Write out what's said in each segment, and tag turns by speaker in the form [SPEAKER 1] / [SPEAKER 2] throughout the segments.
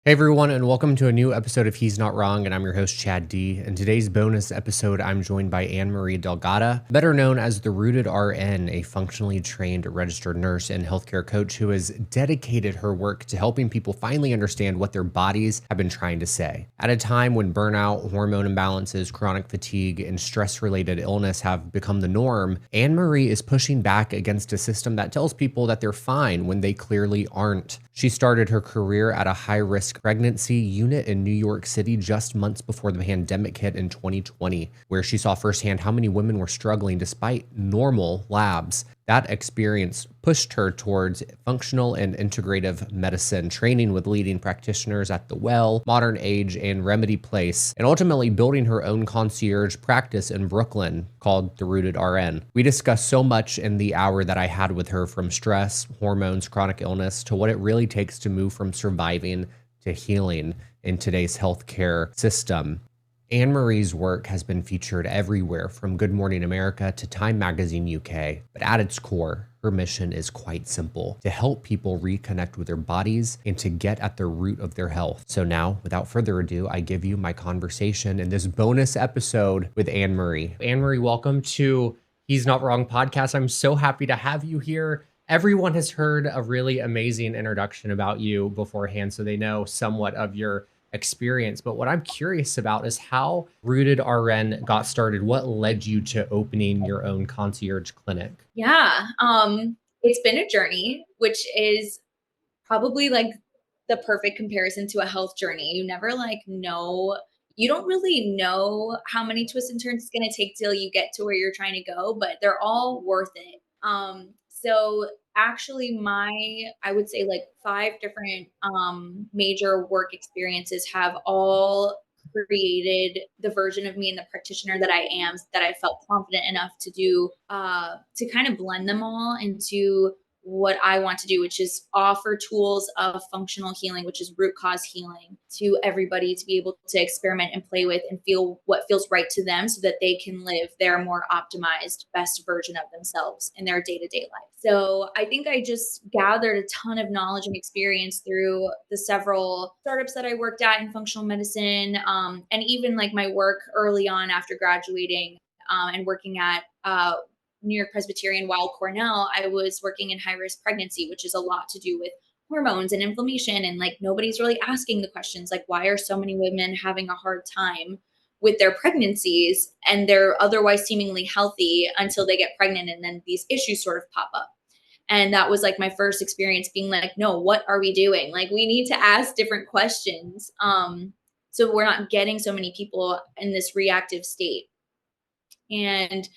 [SPEAKER 1] Hey everyone, and welcome to a new episode of He's Not Wrong, and I'm your host, Chad D. In today's bonus episode, I'm joined by AnneMarie Dolgetta, better known as the RootedRN, a functionally trained registered nurse and healthcare coach who has dedicated her work to helping people finally understand what their bodies have been trying to say. At a time when burnout, hormone imbalances, chronic fatigue, and stress-related illness have become the norm, AnneMarie is pushing back against a system that tells people that they're fine when they clearly aren't. She started her career at a high-risk pregnancy unit in New York City just months before the pandemic hit in 2020, where she saw firsthand how many women were struggling despite normal labs. That experience pushed her towards functional and integrative medicine, training with leading practitioners at The Well, Modern Age, and Remedy Place, and ultimately building her own concierge practice in Brooklyn called the Rooted RN. We discussed so much in the hour that I had with her, from stress, hormones, chronic illness, to what it really takes to move from surviving to healing in today's healthcare system. AnneMarie's work has been featured everywhere from Good Morning America to Time Magazine UK, but at its core, her mission is quite simple: to help people reconnect with their bodies and to get at the root of their health. So now, without further ado, I give you my conversation in this bonus episode with AnneMarie. AnneMarie, welcome to He's Not Wrong podcast. I'm so happy to have you here. Everyone has heard a really amazing introduction about you beforehand, so they know somewhat of your experience. But what I'm curious about is how Rooted RN got started. What led you to opening your own concierge clinic?
[SPEAKER 2] Yeah, it's been a journey, which is probably like the perfect comparison to a health journey. You never know, you don't really know how many twists and turns it's going to take till you get to where you're trying to go, but they're all worth it. So actually I would say like five different major work experiences have all created the version of me and the practitioner that I am, that I felt confident enough to do, to kind of blend them all into what I want to do, which is offer tools of functional healing, which is root cause healing, to everybody to be able to experiment and play with and feel what feels right to them so that they can live their more optimized, best version of themselves in their day to day life. So I think I just gathered a ton of knowledge and experience through the several startups that I worked at in functional medicine, and even like my work early on after graduating, and working at New York Presbyterian while Cornell. I was working in high risk pregnancy, which is a lot to do with hormones and inflammation. And like nobody's really asking the questions like, why are so many women having a hard time with their pregnancies and they're otherwise seemingly healthy until they get pregnant, and then these issues sort of pop up. And that was like my first experience being like, no, what are we doing? Like, we need to ask different questions. So we're not getting so many people in this reactive state. And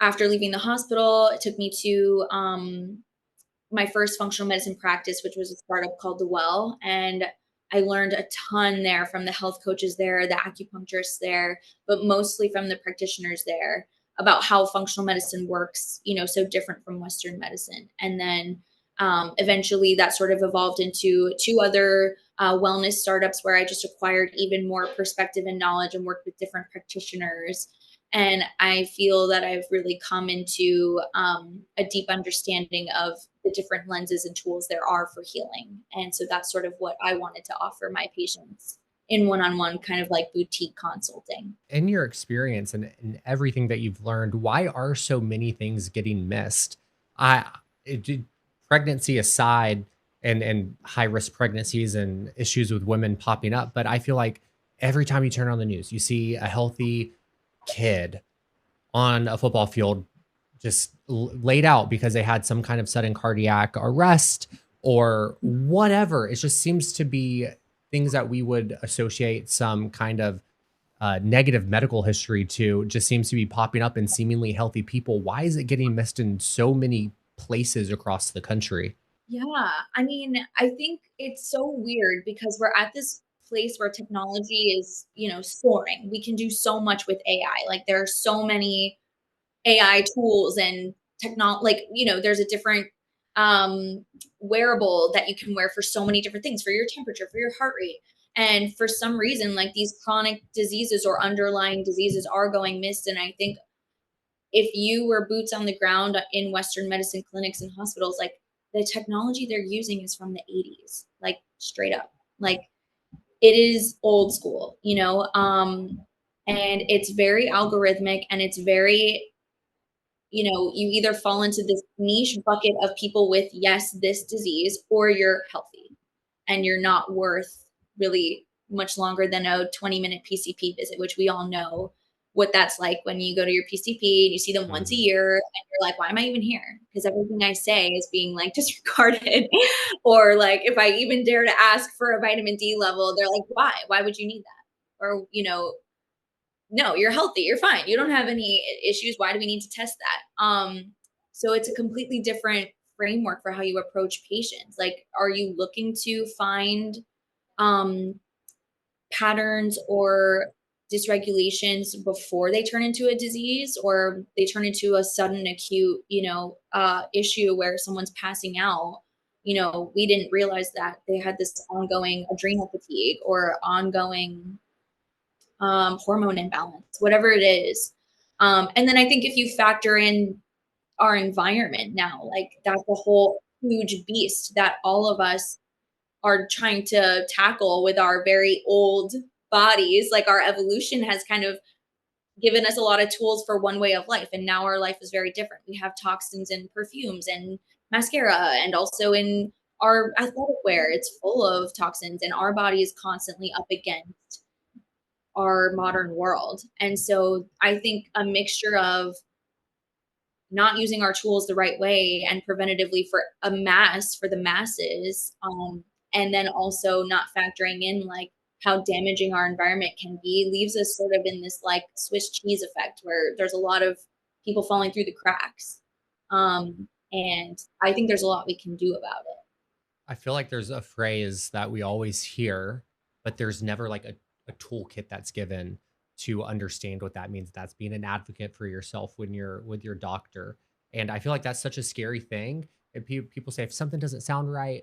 [SPEAKER 2] after leaving the hospital, it took me to my first functional medicine practice, which was a startup called The Well. And I learned a ton there from the health coaches there, the acupuncturists there, but mostly from the practitioners there, about how functional medicine works, so different from Western medicine. And then eventually that sort of evolved into two other wellness startups where I just acquired even more perspective and knowledge and worked with different practitioners. And I feel that I've really come into a deep understanding of the different lenses and tools there are for healing. And so that's sort of what I wanted to offer my patients in one-on-one, kind of like boutique consulting.
[SPEAKER 1] In your experience and everything that you've learned, why are so many things getting missed? I Pregnancy aside, and high risk pregnancies and issues with women popping up, but I feel like every time you turn on the news, you see a healthy kid on a football field just laid out because they had some kind of sudden cardiac arrest or whatever. It just seems to be things that we would associate some kind of negative medical history to, just seems to be popping up in seemingly healthy people. Why is it getting missed in so many places across the country?
[SPEAKER 2] Yeah, I mean, I think it's so weird because we're at this place where technology is, soaring. We can do so much with AI. Like, there are so many AI tools and like, there's a different um wearable that you can wear for so many different things, for your temperature, for your heart rate. And for some reason, like, these chronic diseases or underlying diseases are going missed. And I think if you were boots on the ground in Western medicine clinics and hospitals, like, the technology they're using is from the 80s, like, straight up. Like, it is old school, and it's very algorithmic, and it's very, you either fall into this niche bucket of people with, yes, this disease, or you're healthy and you're not worth really much longer than a 20-minute PCP visit, which we all know what that's like when you go to your PCP and you see them once a
[SPEAKER 1] Mhm.
[SPEAKER 2] year and you're like, why am I even here? Because everything I say is being like disregarded. Or like if I even dare to ask for a vitamin D level, they're like, why? Why would you need that? Or, no, you're healthy, you're fine. You don't have any issues. Why do we need to test that? So it's a completely different framework for how you approach patients. Like, are you looking to find um, patterns or dysregulations before they turn into a disease, or they turn into a sudden acute, issue where someone's passing out? We didn't realize that they had this ongoing adrenal fatigue or ongoing hormone imbalance, whatever it is. And then I think if you factor in our environment now, like that's a whole huge beast that all of us are trying to tackle with our very old bodies. Like our evolution has kind of given us a lot of tools for one way of life. And now our life is very different. We have toxins in perfumes and mascara, and also in our athletic wear. It's full of toxins, and our body is constantly up against our modern world. And so I think a mixture of not using our tools the right way and preventatively for the masses, and then also not factoring in like how damaging our environment can be, leaves us sort of in this like Swiss cheese effect where there's a lot of people falling through the cracks. And I think there's a lot we can do about it.
[SPEAKER 1] I feel like there's a phrase that we always hear, but there's never like a toolkit that's given to understand what that means. That's being an advocate for yourself when you're with your doctor. And I feel like that's such a scary thing. And people say if something doesn't sound right,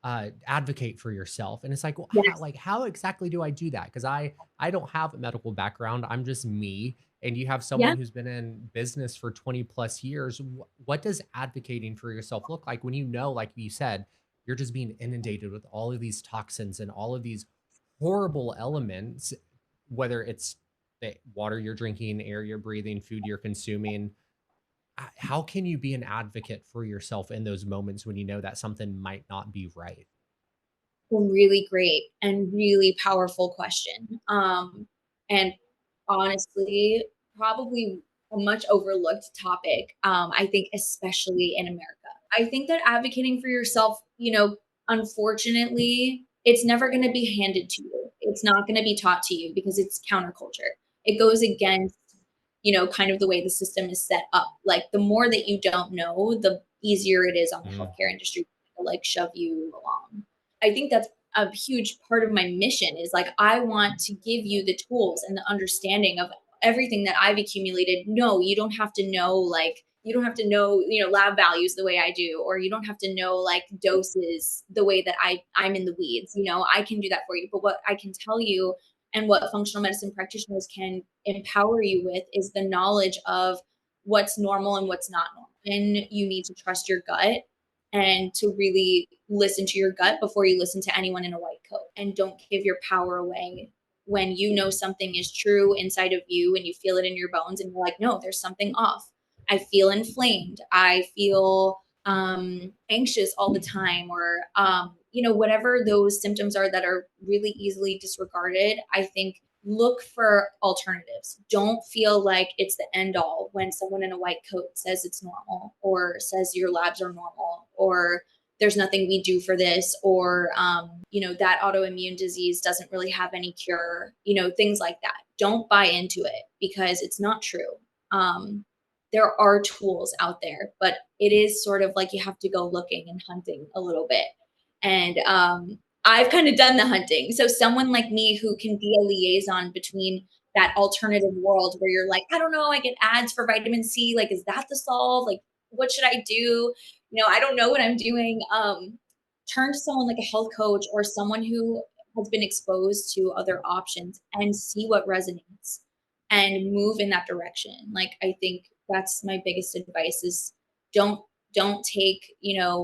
[SPEAKER 1] advocate for yourself. And it's like, well,
[SPEAKER 2] Yes.
[SPEAKER 1] how exactly do I do that? Because I don't have a medical background. I'm just me. And you have
[SPEAKER 2] Yeah.
[SPEAKER 1] someone who's been in business for 20 plus years. What does advocating for yourself look like when you know, like you said, you're just being inundated with all of these toxins and all of these horrible elements, whether it's the water you're drinking, air you're breathing, food you're consuming. How can you be an advocate for yourself in those moments when you know that something might not be right?
[SPEAKER 2] A really great and really powerful question. And honestly, probably a much overlooked topic. I think, especially in America. I think that advocating for yourself, unfortunately, it's never going to be handed to you. It's not going to be taught to you because it's counterculture. It goes against, kind of the way the system is set up. Like the more that you don't know, the easier it is on the
[SPEAKER 1] Mm.
[SPEAKER 2] healthcare industry to like shove you along. I think that's a huge part of my mission is like I want to give you the tools and the understanding of everything that I've accumulated. No, you don't have to know like you don't have to know, lab values the way I do, or you don't have to know like doses the way that I'm in the weeds. I can do that for you. But what I can tell you and what functional medicine practitioners can empower you with is the knowledge of what's normal and what's not normal. And you need to trust your gut and to really listen to your gut before you listen to anyone in a white coat, and don't give your power away when you know something is true inside of you and you feel it in your bones and you're like, no, there's something off. I feel inflamed. I feel anxious all the time, or whatever those symptoms are that are really easily disregarded. I think look for alternatives. Don't feel like it's the end all when someone in a white coat says it's normal, or says your labs are normal, or there's nothing we do for this, or that autoimmune disease doesn't really have any cure, things like that. Don't buy into it because it's not true. um, there are tools out there, but it is sort of like you have to go looking and hunting a little bit. And I've kind of done the hunting. So someone like me who can be a liaison between that alternative world where you're like, I don't know, I get ads for vitamin C. Like, is that the solve? Like, what should I do? I don't know what I'm doing. Turn to someone like a health coach or someone who has been exposed to other options and see what resonates and move in that direction. Like, I think that's my biggest advice is don't don't take,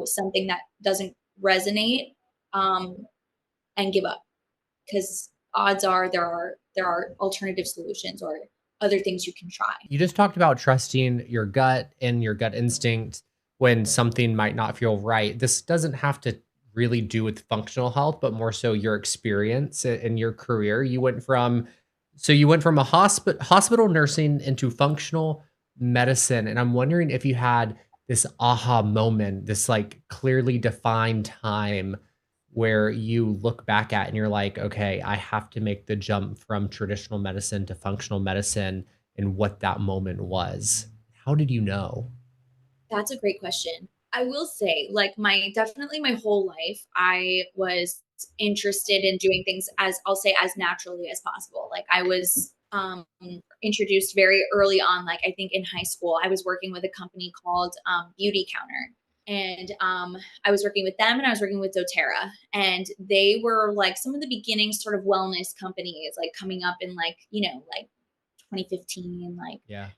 [SPEAKER 2] something that doesn't resonate, um, and give up. because odds are there are alternative solutions or other things you can try.
[SPEAKER 1] You just talked about trusting your gut and your gut instinct when something might not feel right. This doesn't have to really do with functional health, but more so your experience in your career. You went from a hospital nursing into functional medicine, and I'm wondering if you had this aha moment, this like clearly defined time where you look back at and you're like, okay, I have to make the jump from traditional medicine to functional medicine, and what that moment was. How did you know?
[SPEAKER 2] That's a great question. I will say, like, my definitely my whole life, I was interested in doing things, as I'll say, as naturally as possible. Like, I was introduced very early on. Like, I think in high school, I was working with a company called Beauty Counter. And I was working with them and I was working with doTERRA. And they were like some of the beginning sort of wellness companies, like coming up in like, like 2015, like
[SPEAKER 1] Yeah.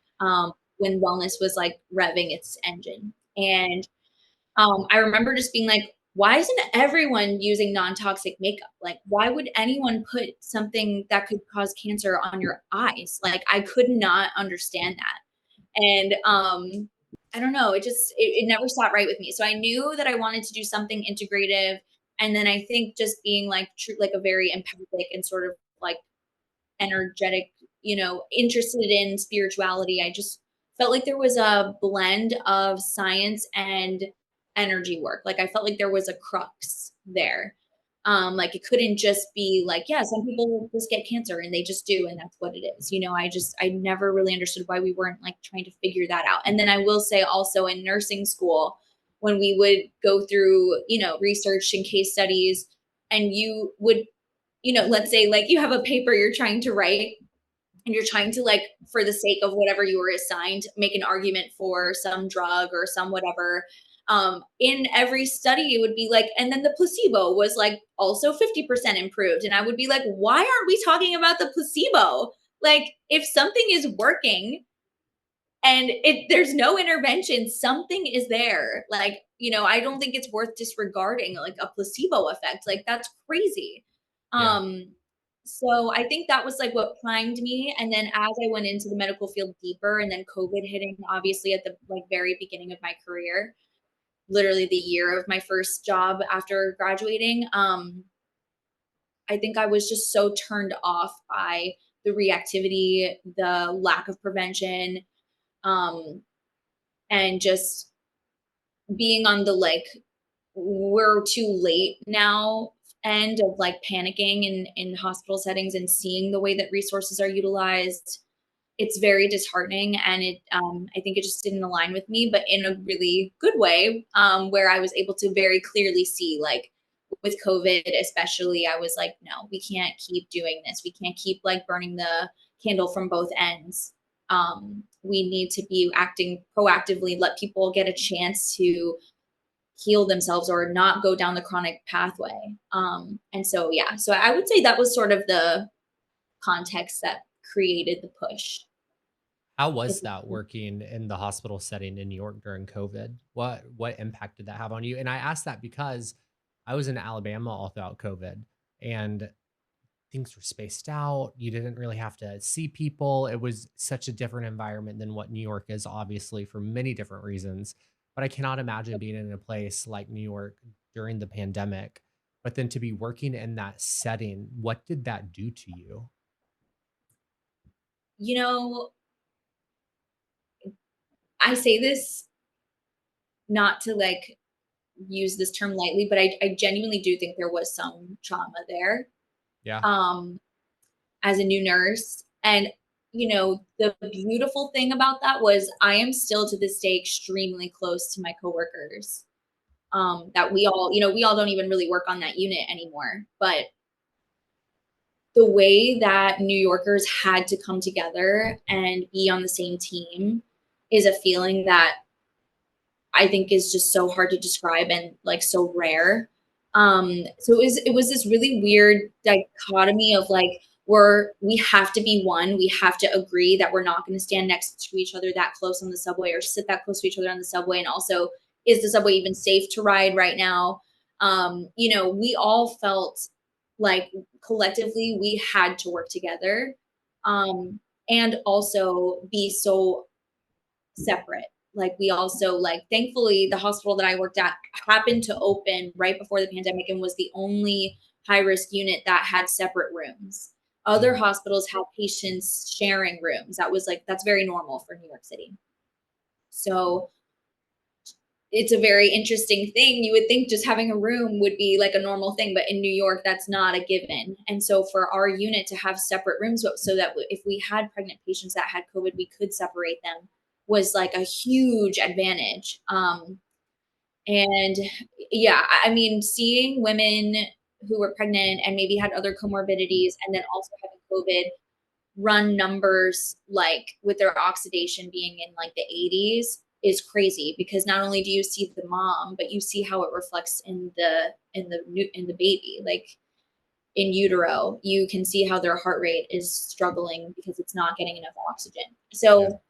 [SPEAKER 2] when wellness was like revving its engine. And I remember just being like, why isn't everyone using non-toxic makeup? Like, why would anyone put something that could cause cancer on your eyes? Like, I could not understand that. And I don't know, it never sat right with me. So I knew that I wanted to do something integrative. And then I think just being like true, like a very empathic and sort of like energetic, interested in spirituality. I just felt like there was a blend of science and energy work. Like I felt like there was a crux there. Like it couldn't just be like, yeah, some people just get cancer and they just do, and that's what it is. I never really understood why we weren't like trying to figure that out. And then I will say also in nursing school, when we would go through, research and case studies, and you would, let's say like you have a paper you're trying to write and you're trying to like for the sake of whatever you were assigned make an argument for some drug or some whatever. In every study it would be like, and then the placebo was like also 50% improved, and I would be like, why aren't we talking about the placebo? Like if something is working and there's no intervention, something is there. Like, I don't think it's worth disregarding like a placebo effect. Like that's crazy.
[SPEAKER 1] Yeah.
[SPEAKER 2] um so I think that was like what primed me. And then as I went into the medical field deeper, and then COVID hitting obviously at the like very beginning of my career, literally the year of my first job after graduating, I think I was just so turned off by the reactivity, the lack of prevention, um and just being on the like we're too late now end of like panicking in hospital settings and seeing the way that resources are utilized. It's very disheartening, and I think it just didn't align with me, but in a really good way, where I was able to very clearly see like with COVID especially, I was like, no, we can't keep doing this. We can't keep like burning the candle from both ends. We need to be acting proactively, let people get a chance to heal themselves or not go down the chronic pathway. And so, yeah, so I would say that was sort of the context that created the push.
[SPEAKER 1] How was that working in the hospital setting in New York during COVID? What impact did that have on you? And I asked that because I was in Alabama all throughout COVID, and things were spaced out. You didn't really have to see people. It was such a different environment than what New York is, obviously, for many different reasons. But I cannot imagine being in a place like New York during the pandemic. But then to be working in that setting, what did that do to you?
[SPEAKER 2] You know, I say this not to like use this term lightly, but I genuinely do think there was some trauma there.
[SPEAKER 1] Yeah.
[SPEAKER 2] Um, as a new nurse. And, the beautiful thing about that was I am still to this day extremely close to my coworkers. That we all don't even really work on that unit anymore. But the way that New Yorkers had to come together and be on the same team is a feeling that I think is just so hard to describe and like so rare. So it was this really weird dichotomy of like we have to be one. We have to agree that we're not going to stand next to each other that close on the subway or sit that close to each other on the subway. And also, is the subway even safe to ride right now? We all felt like collectively we had to work together, um, and also be so separate. Like we also like thankfully the hospital that I worked at happened to open right before the pandemic and was the only high risk unit that had separate rooms. Other
[SPEAKER 1] Mm.
[SPEAKER 2] hospitals have patients sharing rooms. That was like that's very normal for New York City. So it's a very interesting thing. You would think just having a room would be like a normal thing, but in New York, that's not a given. And so for our unit to have separate rooms so that if we had pregnant patients that had COVID, we could separate them was like a huge advantage. And yeah, I mean, seeing women who were pregnant and maybe had other comorbidities and then also having COVID run numbers like with their oxidation being in like the 80s is crazy because not only do you see the mom but you see how it reflects in the baby, like in utero you can see how their heart rate is struggling because it's not getting enough oxygen.
[SPEAKER 1] Yeah.
[SPEAKER 2] So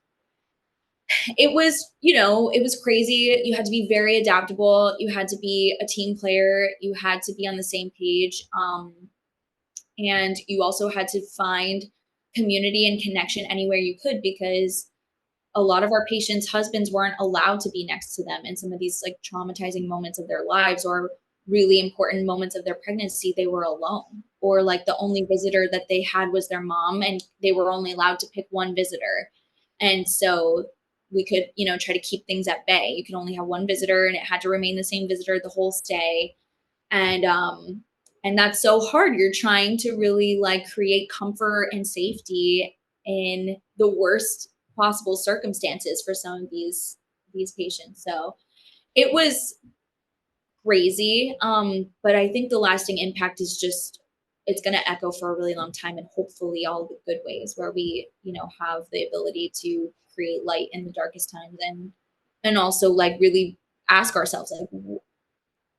[SPEAKER 2] it was, it was crazy. You had to be very adaptable, you had to be a team player, you had to be on the same page, and you also had to find community and connection anywhere you could because a lot of our patients' husbands weren't allowed to be next to them in some of these like traumatizing moments of their lives or really important moments of their pregnancy. They were alone, or like the only visitor that they had was their mom, and they were only allowed to pick one visitor. And so we could, try to keep things at bay. You could only have one visitor, and it had to remain the same visitor the whole stay. And that's so hard. You're trying to really like create comfort and safety in the worst possible circumstances for some of these patients. So it was crazy, but I think the lasting impact is just it's going to echo for a really long time, and hopefully all the good ways where we have the ability to create light in the darkest times, and also like really ask ourselves like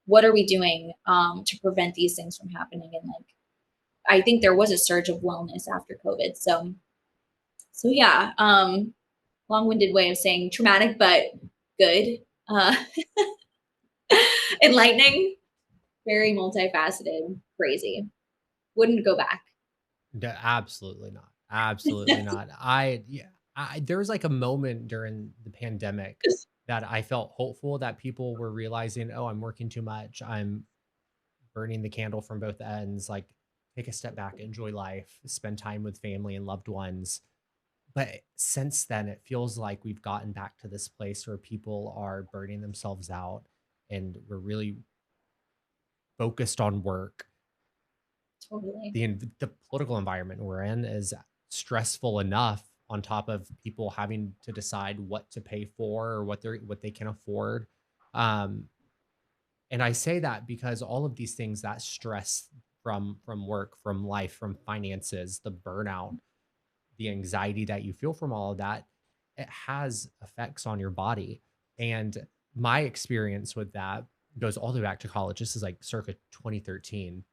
[SPEAKER 2] what are we doing to prevent these things from happening. And like I think there was a surge of wellness after COVID. So yeah, long-winded way of saying traumatic but good, uh, enlightening, very multifaceted, crazy. Wouldn't go back.
[SPEAKER 1] Absolutely not. Absolutely not. Yeah, there was like a moment during the pandemic that I felt hopeful that people were realizing, oh, I'm working too much. I'm burning the candle from both ends. Like, take a step back, enjoy life, spend time with family and loved ones. But since then, it feels like we've gotten back to this place where people are burning themselves out and we're really focused on work.
[SPEAKER 2] Totally.
[SPEAKER 1] The political environment we're in is stressful enough on top of people having to decide what to pay for or what they can afford. Um, and I say that because all of these things, that stress from work, from life, from finances, the burnout, the anxiety that you feel from all of that, it has effects on your body. And my experience with that goes all the way back to college. This is like circa 2013.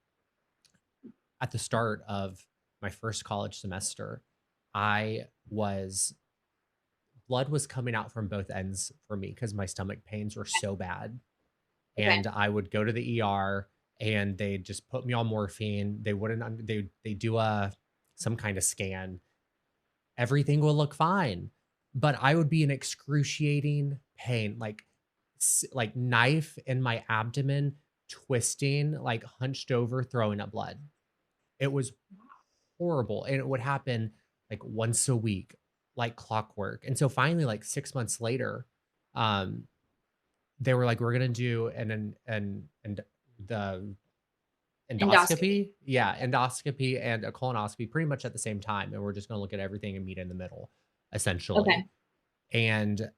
[SPEAKER 1] At the start of my first college semester, I was blood was coming out from both ends for me because my stomach pains were so bad.
[SPEAKER 2] Okay.
[SPEAKER 1] And I would go to the ER and they just put me on morphine. They wouldn't they do a some kind of scan. Everything will look fine. But I would be in excruciating pain, like like knife in my abdomen, twisting, like hunched over, throwing up blood. It was horrible, and it would happen, like, once a week, like clockwork, and so finally, like, 6 months later, um, they were like, "We're gonna do an the
[SPEAKER 2] Endoscopy.
[SPEAKER 1] endoscopy?" Yeah, endoscopy and a colonoscopy pretty much at the same time, and we're just gonna look at everything and meet in the middle, essentially,
[SPEAKER 2] Okay.
[SPEAKER 1] and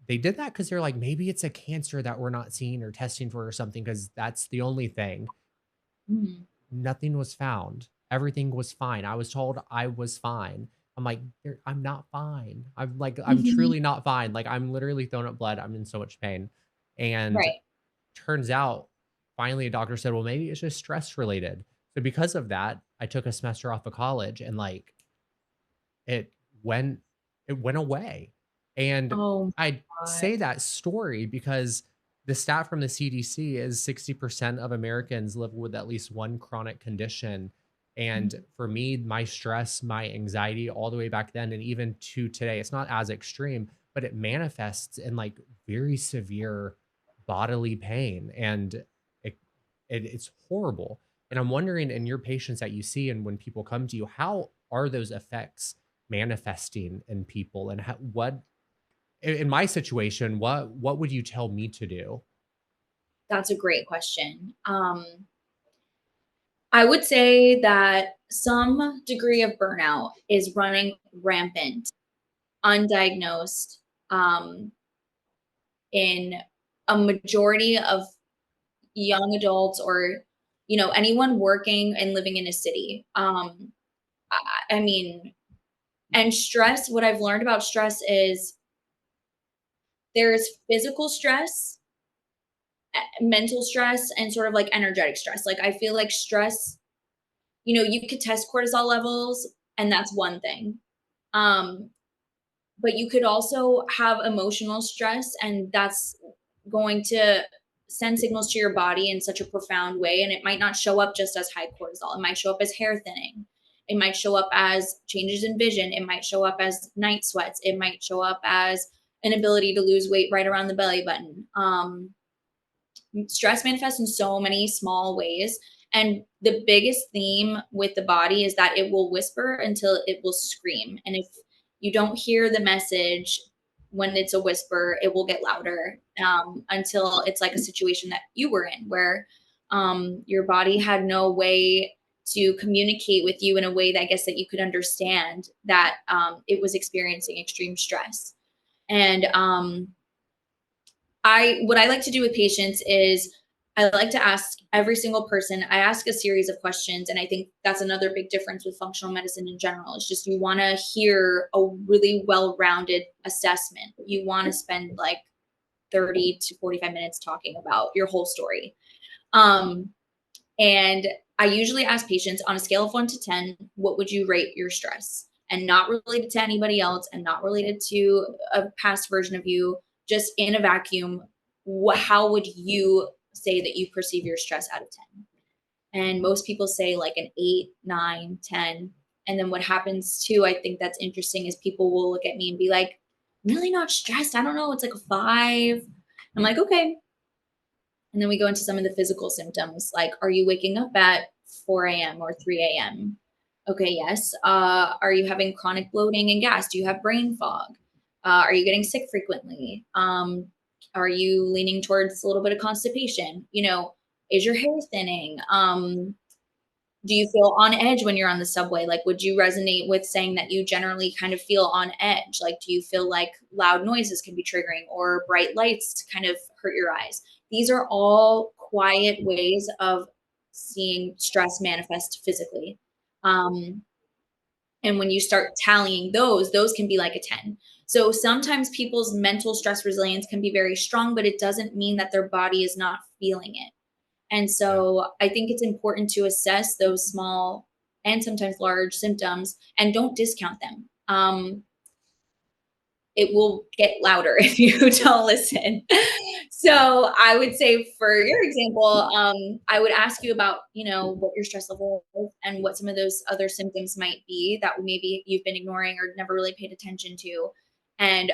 [SPEAKER 1] they did that because 'cause they're like, "Maybe it's a cancer that we're not seeing or testing for or something because that's the only thing."
[SPEAKER 2] Mhm.
[SPEAKER 1] Nothing was found. Everything was fine. I was told I was fine. I'm like, I'm not fine. I'm like, I'm truly not fine. Like, I'm literally throwing up blood. I'm in so much pain. And
[SPEAKER 2] Right.
[SPEAKER 1] turns out, finally, a doctor said, well, maybe it's just stress related. So, because of that, I took a semester off of college and like it went, it went away. And
[SPEAKER 2] Oh
[SPEAKER 1] I
[SPEAKER 2] my
[SPEAKER 1] say
[SPEAKER 2] god.
[SPEAKER 1] that story because the stat from the CDC is 60% of Americans live with at least one chronic condition. And
[SPEAKER 2] Mhm.
[SPEAKER 1] for me, my stress, my anxiety, all the way back then, and even to today, it's not as extreme, but it manifests in like very severe bodily pain. And it, it's horrible. And I'm wondering, in your patients that you see and when people come to you, how are those effects manifesting in people? And how, what, in my situation, what would you tell me to do?
[SPEAKER 2] That's a great question. I would say that some degree of burnout is running rampant, undiagnosed, um, in a majority of young adults or, anyone working and living in a city. I mean, and stress, what I've learned about stress is there's physical stress, mental stress, and sort of like energetic stress. Like I feel like stress, you could test cortisol levels, and that's one thing. Um, but you could also have emotional stress, and that's going to send signals to your body in such a profound way. And it might not show up just as high cortisol, it might show up as hair thinning, it might show up as changes in vision, it might show up as night sweats, it might show up as an ability to lose weight right around the belly button. Stress manifests in so many small ways. And the biggest theme with the body is that it will whisper until it will scream. And if you don't hear the message when it's a whisper, it will get louder, until it's like a situation that you were in where your body had no way to communicate with you in a way that I guess that you could understand that it was experiencing extreme stress. And what I like to do with patients is I like to ask every single person, I ask a series of questions. And I think that's another big difference with functional medicine in general. It's just you want to hear a really well-rounded assessment. You want to spend like 30 to 45 minutes talking about your whole story. Um, and I usually ask patients on a scale of 1 to 10, what would you rate your stress? And not related to anybody else and not related to a past version of you, just in a vacuum. How would you say that you perceive your stress out of 10? And most people say like an 8, 9, 10. And then what happens too, I think that's interesting, is people will look at me and be like, "I'm really not stressed. I don't know. It's like a 5." I'm like, okay. And then we go into some of the physical symptoms, like, are you waking up at 4 a.m. or 3 a.m.? Okay, yes. Are you having chronic bloating and gas? Do you have brain fog? Are you getting sick frequently? Are you leaning towards a little bit of constipation? Is your hair thinning? Do you feel on edge when you're on the subway? Like, would you resonate with saying that you generally kind of feel on edge? Like, do you feel like loud noises can be triggering or bright lights kind of hurt your eyes? These are all quiet ways of seeing stress manifest physically. Um, and when you start tallying those can be like a 10. So sometimes people's mental stress resilience can be very strong, but it doesn't mean that their body is not feeling it. And
[SPEAKER 1] Yeah.
[SPEAKER 2] so I think it's important to assess those small and sometimes large symptoms and don't discount them. It will get louder if you don't listen. So I would say for your example, I would ask you about, what your stress level is and what some of those other symptoms might be that maybe you've been ignoring or never really paid attention to, and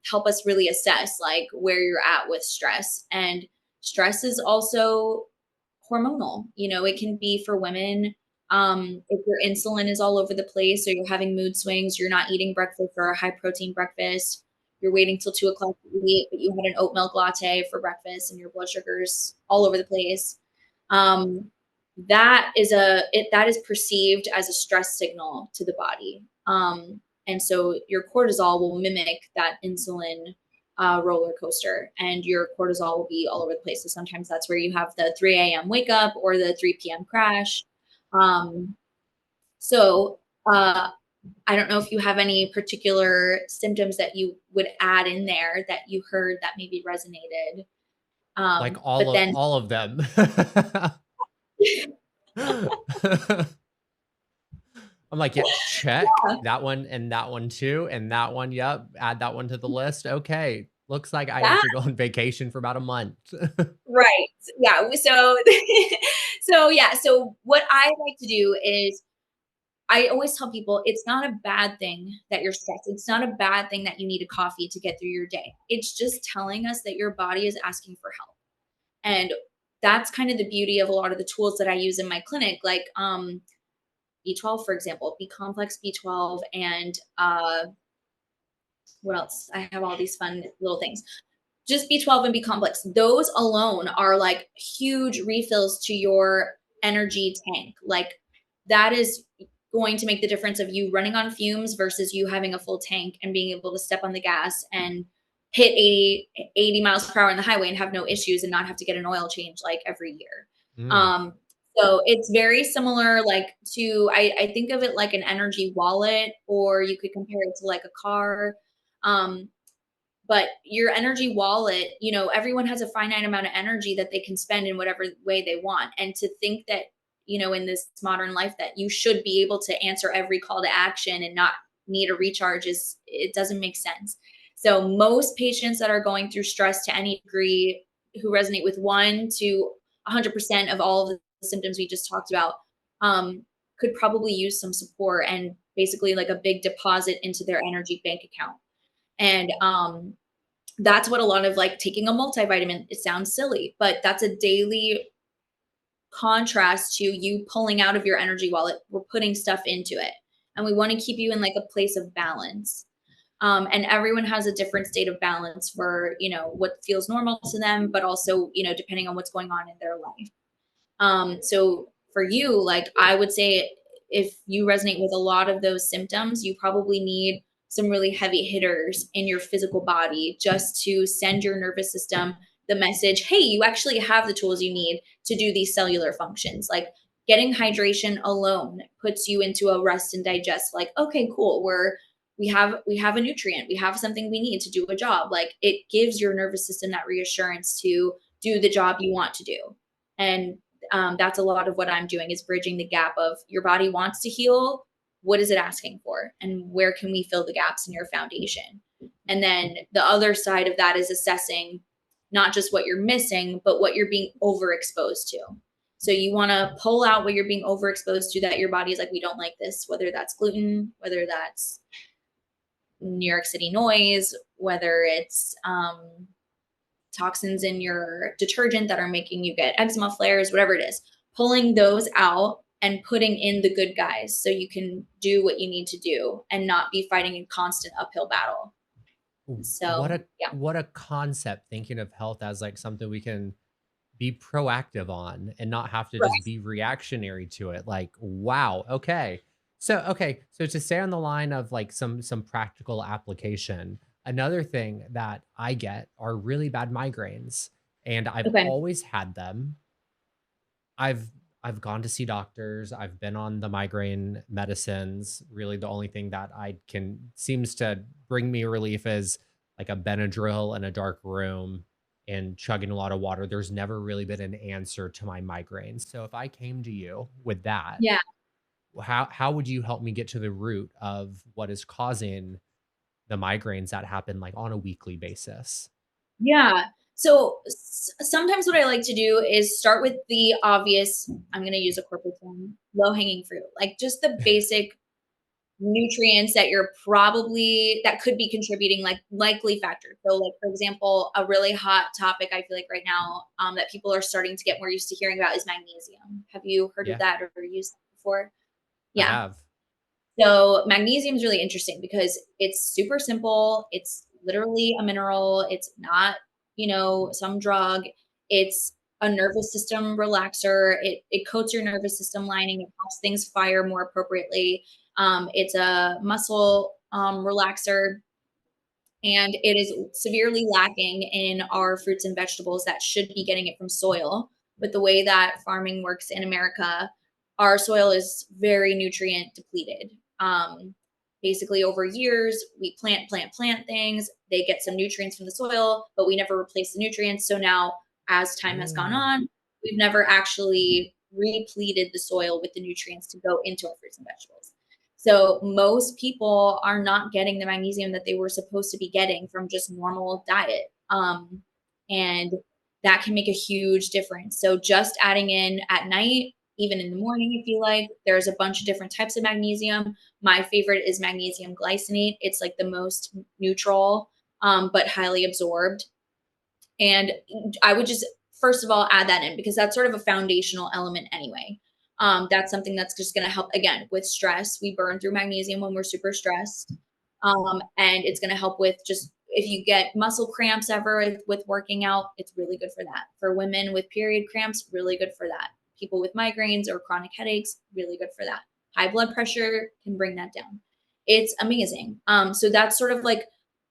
[SPEAKER 2] help us really assess like where you're at with stress. And stress is also hormonal. It can be for women. If your insulin is all over the place, or you're having mood swings, you're not eating breakfast or a high protein breakfast, you're waiting till 2 o'clock to eat, but you had an oat milk latte for breakfast and your blood sugar's all over the place. Um, that is perceived as a stress signal to the body. And so your cortisol will mimic that insulin roller coaster, and your cortisol will be all over the place. So sometimes that's where you have the 3 a.m. wake up or the 3 p.m. crash. Um, so I don't know if you have any particular symptoms that you would add in there that you heard that maybe resonated.
[SPEAKER 1] Like
[SPEAKER 2] But then,
[SPEAKER 1] all of them. I'm like, yeah, check
[SPEAKER 2] yeah,
[SPEAKER 1] that one and that one too, and that one. Yep, add that one to the list. Okay, Looks like I have
[SPEAKER 2] Yeah,
[SPEAKER 1] to go on vacation for about a month.
[SPEAKER 2] right. Yeah, so so yeah, so what I like to do is I always tell people it's not a bad thing that you're stressed. It's not a bad thing that you need a coffee to get through your day. It's just telling us that your body is asking for help. And that's kind of the beauty of a lot of the tools that I use in my clinic, like B12, for example, B complex B12, and what else? I have all these fun little things. Just B12 and B complex. Those alone are like huge refills to your energy tank. Like that is going to make the difference of you running on fumes versus you having a full tank and being able to step on the gas and hit 80 miles per hour on the highway and have no issues and not have to get an oil change like every year.
[SPEAKER 1] Mm,
[SPEAKER 2] Um, so it's very similar, like to I think of it like an energy wallet, or you could compare it to like a car. Um, but your energy wallet, everyone has a finite amount of energy that they can spend in whatever way they want. And to think that, in this modern life that you should be able to answer every call to action and not need a recharge it doesn't make sense. So most patients that are going through stress to any degree who resonate with 1 to 100% of all of the symptoms we just talked about could probably use some support and basically like a big deposit into their energy bank account. And that's what a lot of like taking a multivitamin, it sounds silly, but that's a daily contrast to you pulling out of your energy wallet. We're putting stuff into it. And we want to keep you in like a place of balance. And everyone has a different state of balance for, what feels normal to them, but also, depending on what's going on in their life. So for you, like I would say, if you resonate with a lot of those symptoms, you probably need some really heavy hitters in your physical body just to send your nervous system the message, hey, you actually have the tools you need to do these cellular functions. Like getting hydration alone puts you into a rest and digest. Like, okay, cool. We have a nutrient. We have something we need to do a job. Like it gives your nervous system that reassurance to do the job you want to do. And that's a lot of what I'm doing is bridging the gap of your body wants to heal. What is it asking for? And where can we fill the gaps in your foundation? And then the other side of that is assessing not just what you're missing, but what you're being overexposed to. So you want to pull out what you're being overexposed to that your body is like, we don't like this, whether that's gluten, whether that's New York City noise, whether it's toxins in your detergent that are making you get eczema flares, whatever it is, pulling those out and putting in the good guys so you can do what you need to do and not be fighting a constant uphill battle.
[SPEAKER 1] what
[SPEAKER 2] So,
[SPEAKER 1] a
[SPEAKER 2] yeah.
[SPEAKER 1] what a concept, thinking of health as like something we can be proactive on and not have to just
[SPEAKER 2] Right.
[SPEAKER 1] be reactionary to it. Like, wow, okay. So to stay on the line of like some practical application, another thing that I get are really bad migraines, and I've
[SPEAKER 2] Okay.
[SPEAKER 1] always had them. I've I've gone to see doctors. I've been on the migraine medicines. Really, the only thing that I can seems to bring me relief is like a Benadryl in a dark room and chugging a lot of water. There's never really been an answer to my migraines. So if I came to you with that,
[SPEAKER 2] Yeah.
[SPEAKER 1] how would you help me get to the root of what is causing the migraines that happen like on a weekly basis?
[SPEAKER 2] Yeah. So sometimes what I like to do is start with the obvious, I'm going to use a corporate term, low hanging fruit, like just the basic nutrients that you're probably that could be contributing, like likely factors. So like for example, a really hot topic I feel like right now that people are starting to get more used to hearing about is magnesium. Have you heard of
[SPEAKER 1] Yeah,
[SPEAKER 2] that or used that before?
[SPEAKER 1] I
[SPEAKER 2] Yeah.
[SPEAKER 1] have.
[SPEAKER 2] So magnesium is really interesting because it's super simple. It's literally a mineral. It's not, some drug. It's a nervous system relaxer. It coats your nervous system lining. It helps things fire more appropriately. It's a muscle relaxer, and it is severely lacking in our fruits and vegetables that should be getting it from soil. But the way that farming works in America, our soil is very nutrient depleted. Basically, over years, we plant things. They get some nutrients from the soil, but we never replace the nutrients. So now, as time has gone
[SPEAKER 1] Mm.
[SPEAKER 2] on, we've never actually repleted the soil with the nutrients to go into our fruits and vegetables. So most people are not getting the magnesium that they were supposed to be getting from just normal diet. And that can make a huge difference. So just adding in at night, even in the morning, if you like, there's a bunch of different types of magnesium. My favorite is magnesium glycinate. It's like the most neutral, but highly absorbed. And I would just, first of all, add that in because that's sort of a foundational element anyway. That's something that's just going to help again with stress. We burn through magnesium when we're super stressed. And it's going to help with just if you get muscle cramps ever with working out, it's really good for that. For women with period cramps, really good for that. People with migraines or chronic headaches, really good for that. High blood pressure can bring that down. It's amazing. So that's sort of like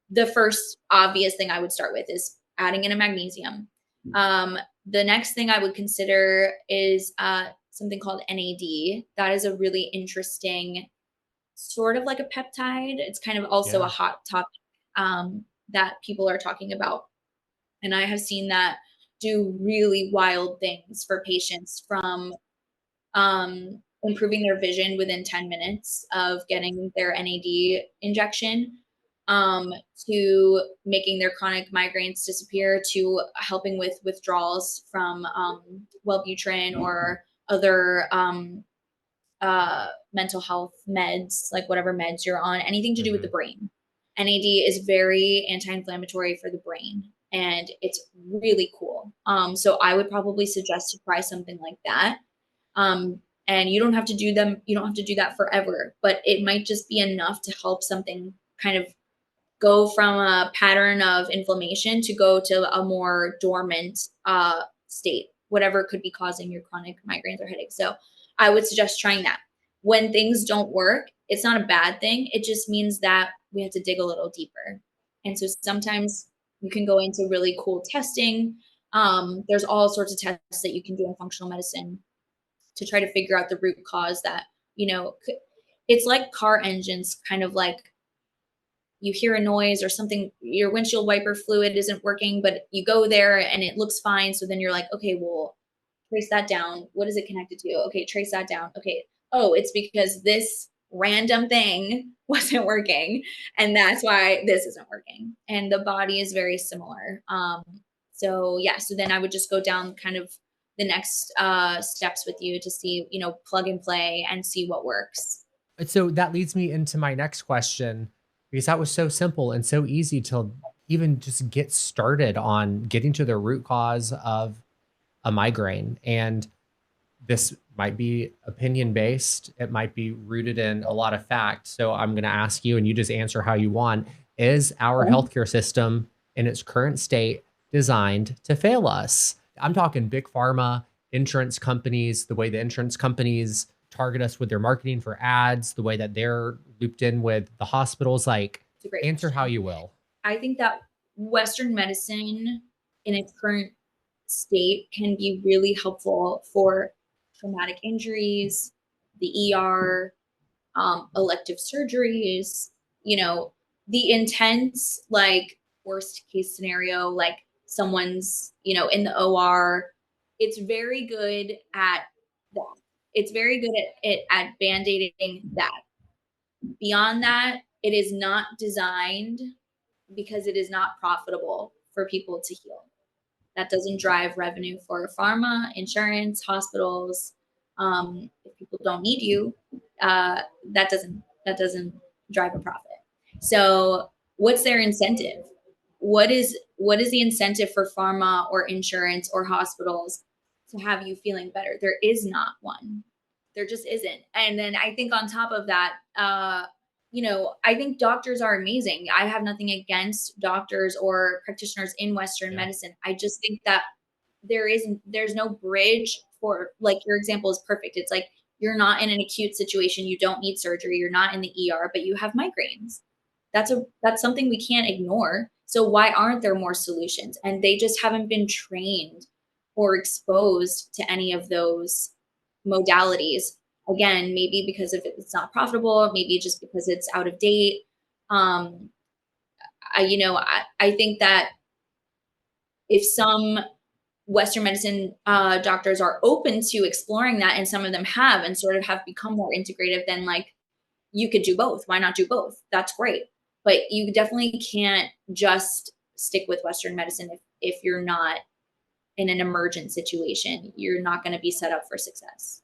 [SPEAKER 2] the first obvious thing I would start with is adding in a magnesium. The next thing I would consider is something called NAD. That is a really interesting sort of like a peptide. It's kind of also a
[SPEAKER 1] Yeah.
[SPEAKER 2] hot topic that people are talking about. And I have seen that do really wild things for patients from improving their vision within 10 minutes of getting their NAD injection, to making their chronic migraines disappear, to helping with withdrawals from Wellbutrin or other mental health meds, like whatever meds you're on, anything to do with the
[SPEAKER 1] Hmm.
[SPEAKER 2] brain. NAD is very anti-inflammatory for the brain, and it's really cool. So I would probably suggest to try something like that. And you don't have to do them, you don't have to do that forever, but it might just be enough to help something kind of go from a pattern of inflammation to go to a more dormant state, whatever could be causing your chronic migraines or headaches. So I would suggest trying that. When things don't work, it's not a bad thing. It just means that we have to dig a little deeper. And so sometimes you can go into really cool testing. There's all sorts of tests that you can do in functional medicine to try to figure out the root cause that, it's like car engines, kind of like you hear a noise or something, your windshield wiper fluid isn't working, but you go there and it looks fine. So then you're like, okay, well, trace that down. What is it connected to? Okay, trace that down. Okay. Oh, it's because this random thing wasn't working. And that's why this isn't working. And the body is very similar. So yeah, so then I would just go down kind of the next steps with you to see, plug and play and see what works.
[SPEAKER 1] So that leads me into my next question because that was so simple and so easy to even just get started on getting to the root cause of a migraine. And this might be opinion based, it might be rooted in a lot of fact. So I'm going to ask you, and you just answer how you want. Is our healthcare system in its current state designed to fail us? I'm talking big pharma, insurance companies, the way the insurance companies target us with their marketing for ads, the way that they're looped in with the hospitals. Like,
[SPEAKER 2] It's a great
[SPEAKER 1] answer how
[SPEAKER 2] question.
[SPEAKER 1] you will.
[SPEAKER 2] I think that Western medicine in its current state can be really helpful for traumatic injuries, the ER, elective surgeries, the intense, like worst case scenario, like someone's, in the OR. It's very good at that. It's very good at band-aiding that. Beyond that, it is not designed because it is not profitable for people to heal. That doesn't drive revenue for pharma, insurance, hospitals. If people don't need you, that doesn't drive a profit. So, what's their incentive? What is the incentive for pharma or insurance or hospitals to have you feeling better? There is not one. There just isn't. And then I think on top of that, I think doctors are amazing. I have nothing against doctors or practitioners in Western
[SPEAKER 1] Yeah.
[SPEAKER 2] medicine. I just think that there's no bridge for, like, your example is perfect. It's like you're not in an acute situation, you don't need surgery, you're not in the ER, but you have migraines. That's something we can't ignore. So why aren't there more solutions? And they just haven't been trained or exposed to any of those modalities. Again, maybe because if it's not profitable, maybe just because it's out of date. Um, I think that if some Western medicine doctors are open to exploring that, and some of them have, and sort of have become more integrative, then like you could do both. Why not do both? That's great. But you definitely can't just stick with Western medicine if you're not in an emergent situation. You're not going to be set up for success.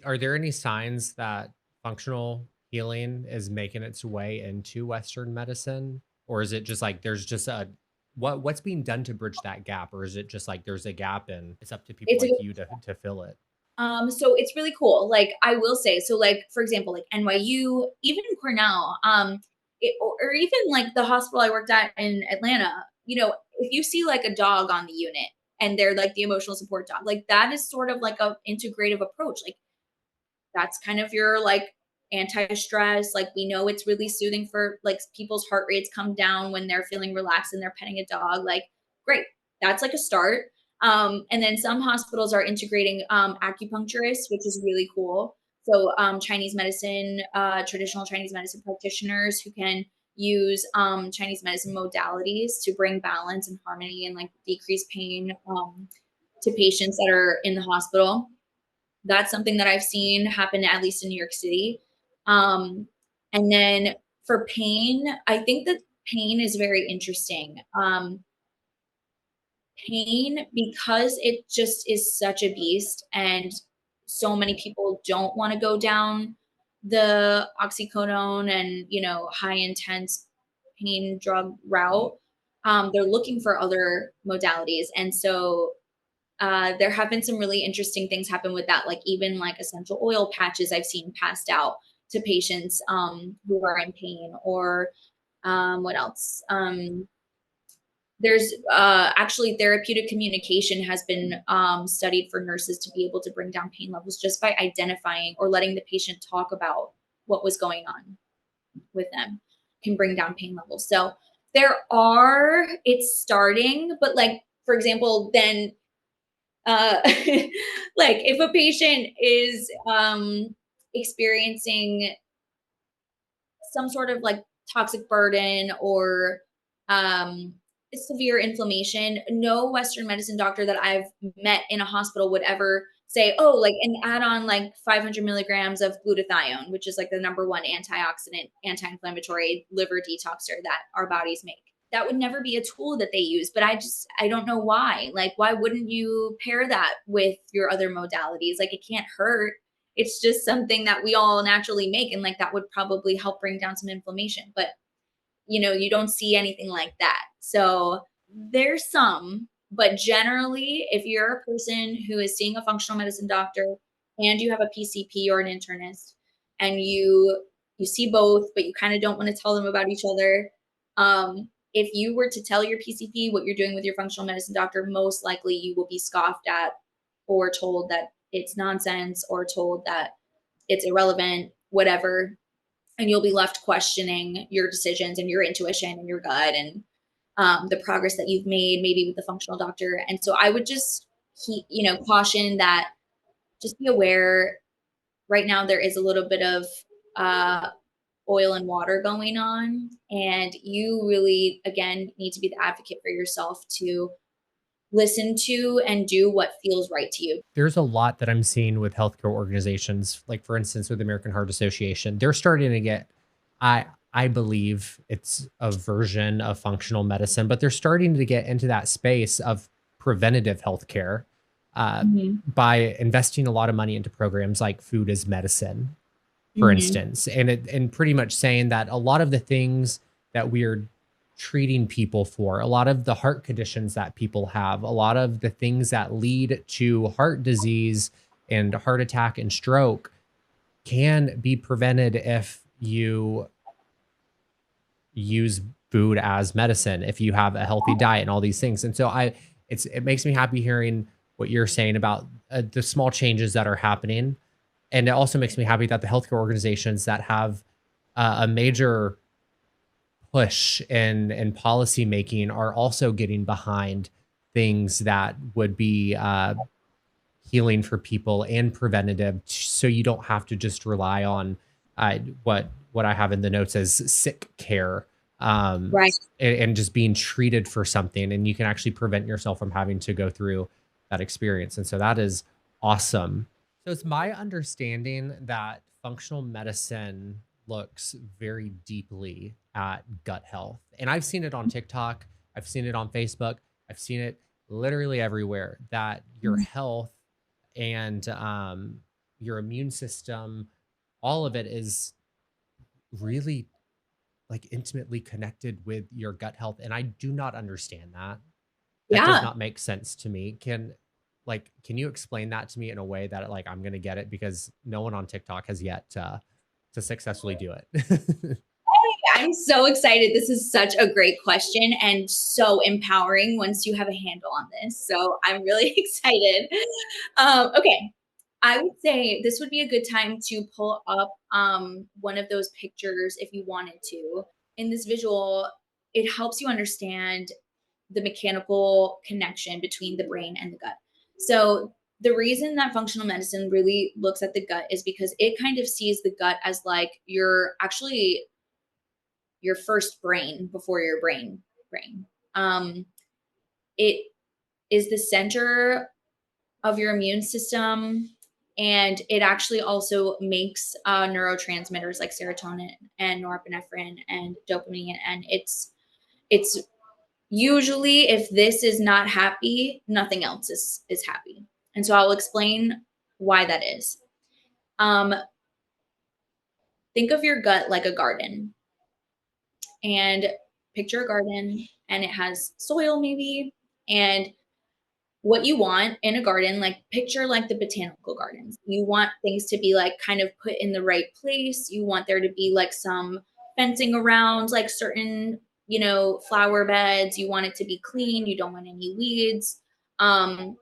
[SPEAKER 1] Are there any signs that functional healing is making its way into Western medicine? Or is it just like there's just a what's being done to bridge that gap? Or is it just like there's a gap and it's up to people
[SPEAKER 2] It's a
[SPEAKER 1] like you to fill it?
[SPEAKER 2] So it's really cool. Like I will say, so like for example, like NYU, even Cornell, or even like the hospital I worked at in Atlanta, if you see like a dog on the unit and they're like the emotional support dog, like that is sort of like a integrative approach. Like that's kind of your like anti-stress. Like we know it's really soothing for like people's heart rates come down when they're feeling relaxed and they're petting a dog. Like great, that's like a start. And then some hospitals are integrating acupuncturists, which is really cool. So Chinese medicine, traditional Chinese medicine practitioners who can use Chinese medicine modalities to bring balance and harmony and like decrease pain to patients that are in the hospital. That's something that I've seen happen at least in New York City. Um, and then for pain, I think that pain is very interesting. Pain, because it just is such a beast, and so many people don't want to go down the oxycodone and high intense pain drug route. They're looking for other modalities, and so there have been some really interesting things happen with that, like even like essential oil patches I've seen passed out to patients who are in pain, or what else? There's actually therapeutic communication has been studied for nurses to be able to bring down pain levels just by identifying or letting the patient talk about what was going on with them can bring down pain levels. So it's starting, but like, for example, then like if a patient is experiencing some sort of like toxic burden or um, severe inflammation, no Western medicine doctor that I've met in a hospital would ever say, oh, like, and add on like 500 milligrams of glutathione, which is like the number one antioxidant, anti-inflammatory liver detoxer that our bodies make. That would never be a tool that they use, but I don't know why. Like, why wouldn't you pair that with your other modalities? Like, it can't hurt. It's just something that we all naturally make, and like that would probably help bring down some inflammation. But you don't see anything like that. So there's some, but generally, if you're a person who is seeing a functional medicine doctor and you have a PCP or an internist, and you see both, but you kind of don't want to tell them about each other, if you were to tell your PCP what you're doing with your functional medicine doctor, most likely you will be scoffed at or told that it's nonsense or told that it's irrelevant, whatever. And you'll be left questioning your decisions and your intuition and your gut and the progress that you've made, maybe with the functional doctor. And so I would just caution that, just be aware. Right now, there is a little bit of uh, oil and water going on, and you really, again, need to be the advocate for yourself to listen to and do what feels right to you.
[SPEAKER 1] There's a lot that I'm seeing with healthcare organizations, like for instance with the American Heart Association. They're starting to get, I believe it's a version of functional medicine, but they're starting to get into that space of preventative healthcare uh,
[SPEAKER 2] Mhm.
[SPEAKER 1] by investing a lot of money into programs like food as medicine, for
[SPEAKER 2] Mhm.
[SPEAKER 1] instance, and pretty much saying that a lot of the things that we're treating people for, a lot of the heart conditions that people have, a lot of the things that lead to heart disease and heart attack and stroke can be prevented if you use food as medicine, if you have a healthy diet and all these things. And so it makes me happy hearing what you're saying about the small changes that are happening. And it also makes me happy that the healthcare organizations that have a major push in policy making are also getting behind things that would be healing for people and preventative, so you don't have to just rely on what I have in the notes as sick care,
[SPEAKER 2] Right.
[SPEAKER 1] and just being treated for something, and you can actually prevent yourself from having to go through that experience. And so that is awesome. So it's my understanding that functional medicine looks very deeply at gut health. And I've seen it on TikTok, I've seen it on Facebook, I've seen it literally everywhere that your
[SPEAKER 2] Mhm.
[SPEAKER 1] health and your immune system, all of it is really like intimately connected with your gut health. And I do not understand that. That does
[SPEAKER 2] Yeah.
[SPEAKER 1] not make sense to me. Can you explain that to me in a way that like I'm gonna get it because no one on TikTok has yet to successfully do it.
[SPEAKER 2] I'm so excited. This is such a great question and so empowering once you have a handle on this. So I'm really excited. Okay. I would say this would be a good time to pull up one of those pictures if you wanted to. In this visual, it helps you understand the mechanical connection between the brain and the gut. So, the reason that functional medicine really looks at the gut is because it kind of sees the gut as like your actually your first brain before your brain. Um, it is the center of your immune system, and it actually also makes neurotransmitters like serotonin and norepinephrine and dopamine, and it's usually if this is not happy, nothing else is happy. And so I'll explain why that is. Um, think of your gut like a garden, and picture a garden, and it has soil maybe, and what you want in a garden, like picture like the botanical gardens. You want things to be like kind of put in the right place. You want there to be like some fencing around like certain, flower beds. You want it to be clean. You don't want any weeds. Um,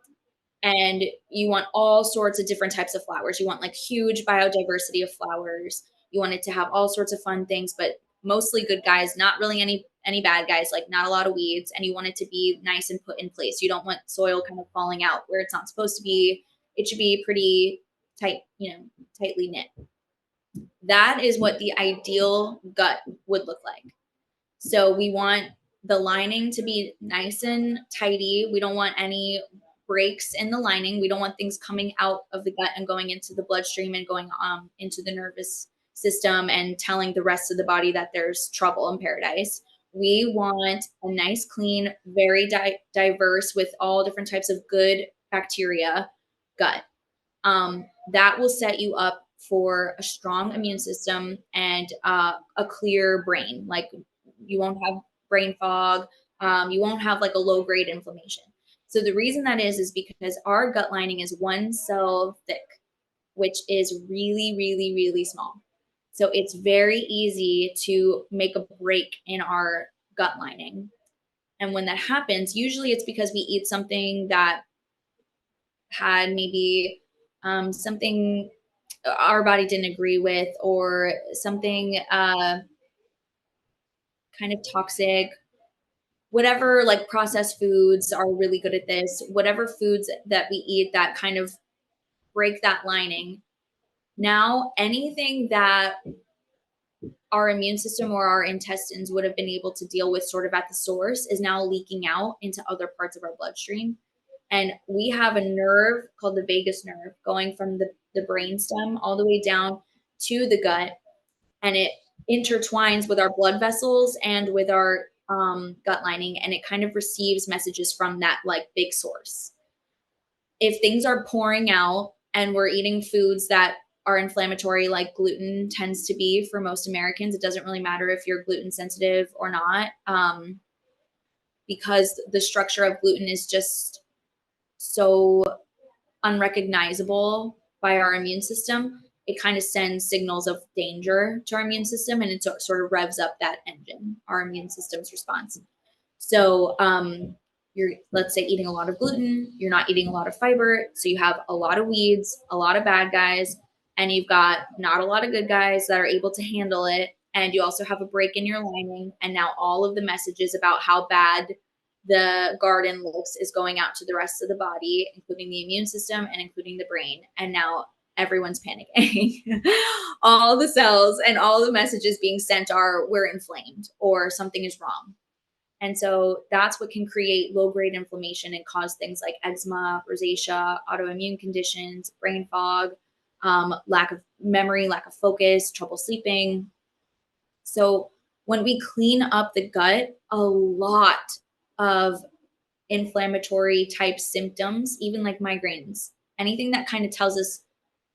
[SPEAKER 2] and you want all sorts of different types of flowers. You want like huge biodiversity of flowers. You want it to have all sorts of fun things, but mostly good guys, not really any bad guys, like not a lot of weeds, and you want it to be nice and put in place. You don't want soil kind of falling out where it's not supposed to be. It should be pretty tight, tightly knit. That is what the ideal gut would look like. So we want the lining to be nice and tidy. We don't want any breaks in the lining. We don't want things coming out of the gut and going into the bloodstream and going into the nervous system and telling the rest of the body that there's trouble in paradise. We want a nice, clean, very diverse with all different types of good bacteria gut. That will set you up for a strong immune system and a clear brain. Like you won't have brain fog. You won't have like a low grade inflammation. So the reason that is because our gut lining is one cell thick, which is really, really, really small. So it's very easy to make a break in our gut lining. And when that happens, usually it's because we eat something that had maybe something our body didn't agree with, or something kind of toxic. Whatever, like processed foods are really good at this. Whatever foods that we eat that kind of break that lining. Now, anything that our immune system or our intestines would have been able to deal with sort of at the source is now leaking out into other parts of our bloodstream. And we have a nerve called the vagus nerve going from the brainstem all the way down to the gut. And it intertwines with our blood vessels and with our gut lining. And it kind of receives messages from that like big source. If things are pouring out and we're eating foods that are inflammatory, like gluten tends to be for most Americans, it doesn't really matter if you're gluten sensitive or not, because the structure of gluten is just so unrecognizable by our immune system. It kind of sends signals of danger to our immune system, and it sort of revs up that engine, our immune system's response. So you're, let's say, eating a lot of gluten, you're not eating a lot of fiber, so you have a lot of weeds, a lot of bad guys, and you've got not a lot of good guys that are able to handle it. And you also have a break in your lining, and now all of the messages about how bad the garden looks is going out to the rest of the body, including the immune system and including the brain. And now everyone's panicking. All the cells and all the messages being sent are we're inflamed or something is wrong. And so that's what can create low grade inflammation and cause things like eczema, rosacea, autoimmune conditions, brain fog, lack of memory, lack of focus, trouble sleeping. So when we clean up the gut, a lot of inflammatory type symptoms, even like migraines, anything that kind of tells us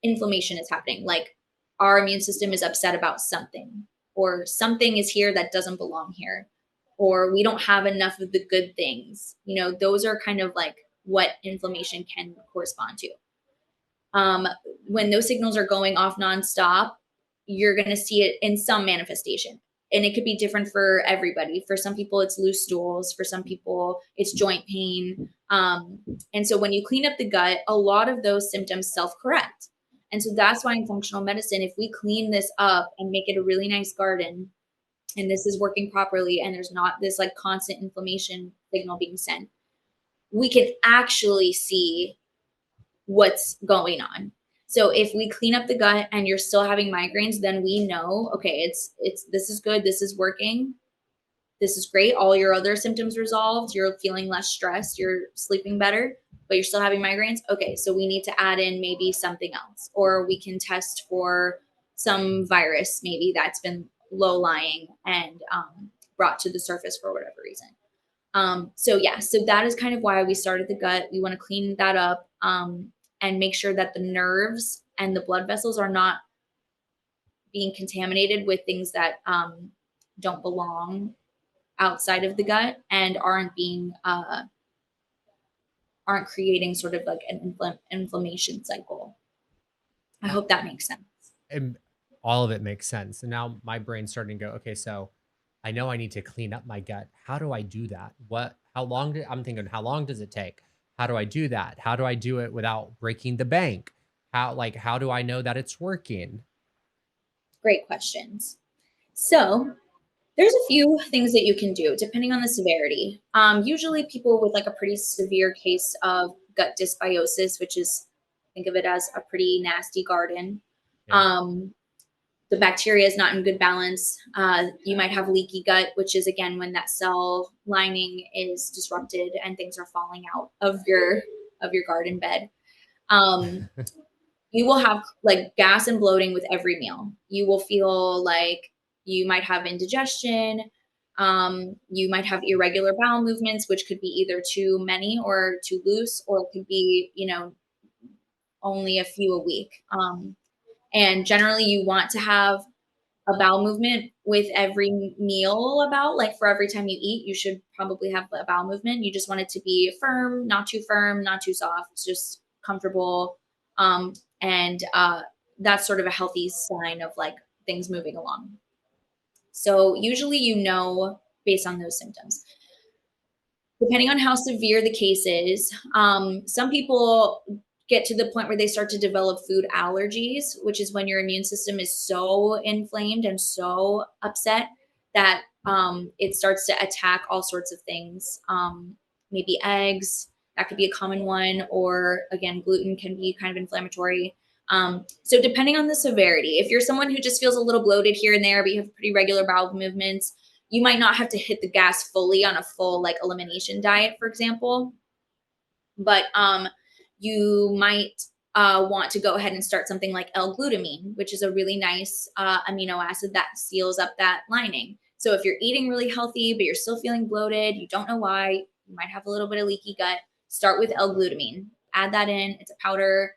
[SPEAKER 2] inflammation is happening, like our immune system is upset about something, or something is here that doesn't belong here, or we don't have enough of the good things. Those are kind of like what inflammation can correspond to. um, when those signals are going off nonstop, you're going to see it in some manifestation. And it could be different for everybody. For some people, it's loose stools. For some people, it's joint pain. And so when you clean up the gut, a lot of those symptoms self-correct. And so that's why in functional medicine, if we clean this up and make it a really nice garden, and this is working properly, and there's not this like constant inflammation signal being sent, we can actually see what's going on. So if we clean up the gut and you're still having migraines, then we know, okay, it's this is good, this is working, this is great. All your other symptoms resolved, you're feeling less stressed, you're sleeping better, but you're still having migraines. Okay, so we need to add in maybe something else, or we can test for some virus maybe that's been low lying and brought to the surface for whatever reason. So that is kind of why we started the gut. We want to clean that up, and make sure that the nerves and the blood vessels are not being contaminated with things that don't belong outside of the gut, and aren't creating sort of like an inflammation cycle. I hope that makes sense.
[SPEAKER 1] And all of it makes sense. And now my brain's starting to go, okay, so I know I need to clean up my gut. How do I do that? I'm thinking, how long does it take? How do I do that? How do I do it without breaking the bank? How do I know that it's working?
[SPEAKER 2] Great questions. So there's a few things that you can do depending on the severity. Usually people with like a pretty severe case of gut dysbiosis, which is, think of it as a pretty nasty garden.
[SPEAKER 1] Yeah.
[SPEAKER 2] The bacteria is not in good balance. You might have leaky gut, which is again when that cell lining is disrupted and things are falling out of your garden bed. Um, you will have like gas and bloating with every meal. You will feel like you might have indigestion. You might have irregular bowel movements, which could be either too many or too loose, or it could be, only a few a week. And generally, you want to have a bowel movement with every meal. About like for every time you eat, you should probably have a bowel movement. You just want it to be firm, not too soft, it's just comfortable. And that's sort of a healthy sign of like things moving along. So usually, based on those symptoms. Depending on how severe the case is, some people get to the point where they start to develop food allergies, which is when your immune system is so inflamed and so upset that it starts to attack all sorts of things. Maybe eggs, that could be a common one, or again, gluten can be kind of inflammatory. So depending on the severity, if you're someone who just feels a little bloated here and there, but you have pretty regular bowel movements, you might not have to hit the gas fully on a full like elimination diet, for example, but you might want to go ahead and start something like L-glutamine, which is a really nice amino acid that seals up that lining. So if you're eating really healthy, but you're still feeling bloated, you don't know why, you might have a little bit of leaky gut, start with L-glutamine. Add that in. It's a powder.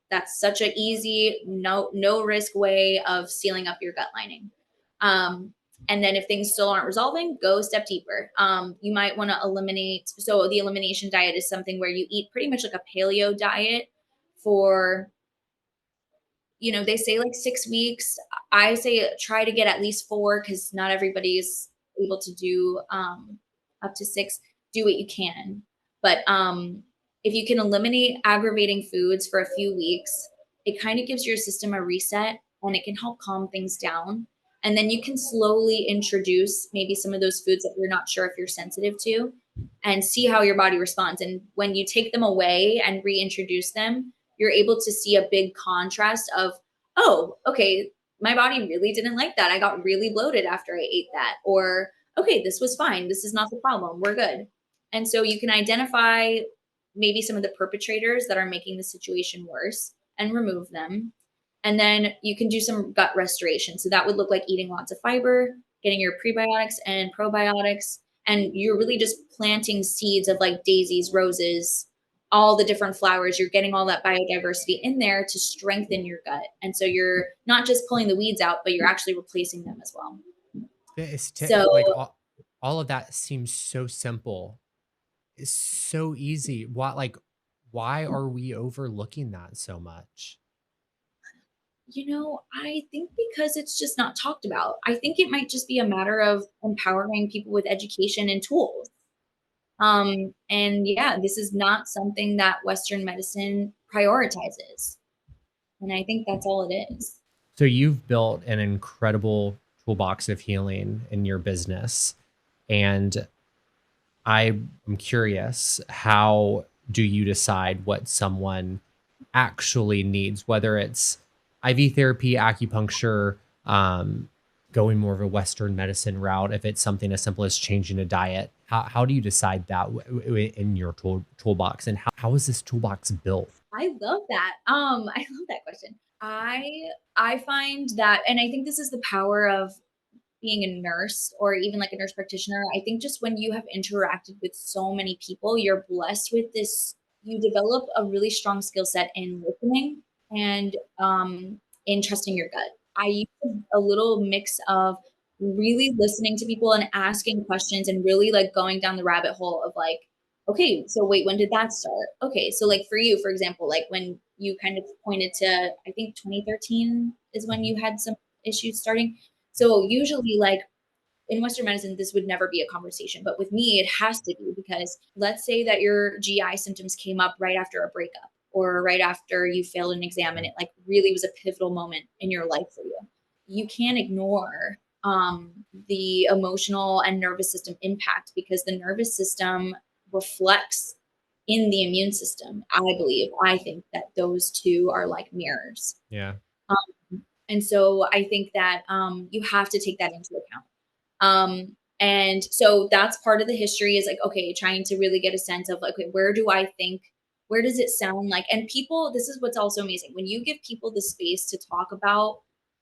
[SPEAKER 2] That's such an easy, no risk way of sealing up your gut lining. And then if things still aren't resolving, go a step deeper. You might want to eliminate. So the elimination diet is something where you eat pretty much like a paleo diet for, they say like 6 weeks. I say try to get at least 4, because not everybody's able to do up to 6. Do what you can. But if you can eliminate aggravating foods for a few weeks, it kind of gives your system a reset, and it can help calm things down. And then you can slowly introduce maybe some of those foods that you're not sure if you're sensitive to, and see how your body responds. And when you take them away and reintroduce them, you're able to see a big contrast of, oh, okay, my body really didn't like that. I got really bloated after I ate that. Or, okay, this was fine. This is not the problem. We're good. And so you can identify maybe some of the perpetrators that are making the situation worse and remove them. And then you can do some gut restoration. So that would look like eating lots of fiber, getting your prebiotics and probiotics, and you're really just planting seeds of like daisies, roses, all the different flowers. You're getting all that biodiversity in there to strengthen your gut. And so you're not just pulling the weeds out, but you're actually replacing them as well. So
[SPEAKER 1] Like all of that seems so simple. It's so easy. Why are we overlooking that so much?
[SPEAKER 2] I think because it's just not talked about. I think it might just be a matter of empowering people with education and tools. And yeah, this is not something that Western medicine prioritizes. And I think that's all it is.
[SPEAKER 1] So you've built an incredible toolbox of healing in your business. And I'm curious, how do you decide what someone actually needs, whether it's IV therapy, acupuncture, going more of a Western medicine route, if it's something as simple as changing a diet? How do you decide that in your toolbox? And how is this toolbox built?
[SPEAKER 2] I love that. I love that question. I find that, and I think this is the power of being a nurse or even like a nurse practitioner. I think just when you have interacted with so many people, you're blessed with this. You develop a really strong skill set in listening and in trusting your gut. I use a little mix of really listening to people and asking questions and really like going down the rabbit hole of like, okay, so wait, when did that start? Okay, so like for you, for example, like when you kind of pointed to, I think 2013 is when
[SPEAKER 1] Mhm.
[SPEAKER 2] you had some issues starting. So usually, like in Western medicine, this would never be a conversation. But with me, it has to be because let's say that your GI symptoms came up right after a breakup or right after you failed an exam and
[SPEAKER 1] Yeah.
[SPEAKER 2] it like really was a pivotal moment in your life for you. You can't ignore the emotional and nervous system impact because the nervous system reflects in the immune system. I think that those two are like mirrors.
[SPEAKER 1] Yeah.
[SPEAKER 2] And so I think that you have to take that into account. And so that's part of the history is like, okay, trying to really get a sense of like, okay, where does it sound like? And people, this is what's also amazing. When you give people the space to talk about